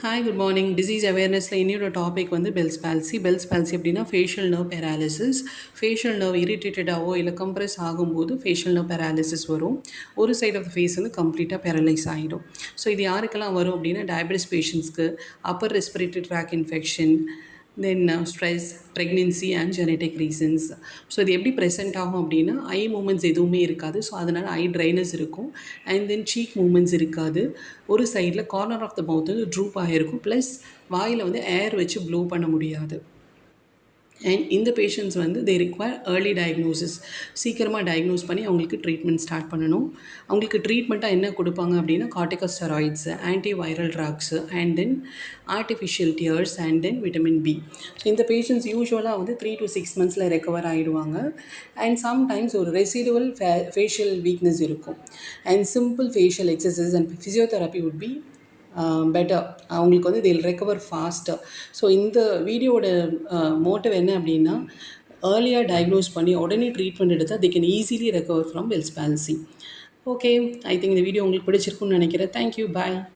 Hi good morning. Disease அவேர்னஸில் இன்னொரு topic வந்து பெல்ஸ் பால்சி. பெல்ஸ் பால்சி அப்படின்னா facial nerve paralysis. Facial nerve இரிட்டேட்டடாகவோ இல்லை கம்ப்ரெஸ் ஆகும்போது ஃபேஷியல் நர்வ் பேராலிசிஸ் வரும். ஒரு சைட் ஆஃப் த ஃபேஸ் வந்து கம்ப்ளீட்டாக பேரலைஸ் ஆகிடும். ஸோ இது யாருக்கெல்லாம் வரும் அப்படின்னா டயபெட்டிஸ் பேஷண்ட்ஸ்க்கு, upper respiratory tract infection, then stress, pregnancy and genetic reasons. So இது எப்படி ப்ரெசென்ட் ஆகும் அப்படின்னா ஐ மூமெண்ட்ஸ் எதுவுமே இருக்காது. ஸோ அதனால் ஐ ட்ரைனஸ் இருக்கும். அண்ட் தென் சீக் மூமெண்ட்ஸ் இருக்காது. ஒரு சைடில் கார்னர் ஆஃப் த மவுத் வந்து ட்ரூப் ஆகிருக்கும். ப்ளஸ் வாயில் வந்து ஏர் வச்சு ப்ளோ பண்ண முடியாது. அண்ட் இந்த பேஷண்ட்ஸ் வந்து தே ரிக்வயர் ஏர்லி டயக்னோசிஸ். சீக்கிரமாக டயக்னோஸ் பண்ணி அவங்களுக்கு ட்ரீட்மெண்ட் ஸ்டார்ட் பண்ணணும். அவங்களுக்கு ட்ரீட்மெண்ட்டாக என்ன கொடுப்பாங்க அப்படின்னா corticosteroids, anti viral drugs, and then artificial tears, and then vitamin B. So இந்த பேஷண்ட்ஸ் யூஸ்வலாக வந்து 3 to 6 months ரெக்கவர் ஆகிடுவாங்க. அண்ட் சம்டைம்ஸ் ஒரு ரெசிடுவல் ஃபேஷியல் வீக்னஸ் இருக்கும். And simple facial exercise and physiotherapy would be better. அவங்களுக்கு வந்து தில் recover ஃபாஸ்ட்டாக. ஸோ இந்த வீடியோட மோட்டிவ் என்ன அப்படின்னா ஏர்லியாக டயக்னோஸ் பண்ணி உடனே ட்ரீட்மெண்ட் எடுத்தால் they can easily recover from Bell's palsy. Okay, I think இந்த வீடியோ உங்களுக்கு பிடிச்சிருக்குன்னு நினைக்கிறேன். தேங்க்யூ, பாய்.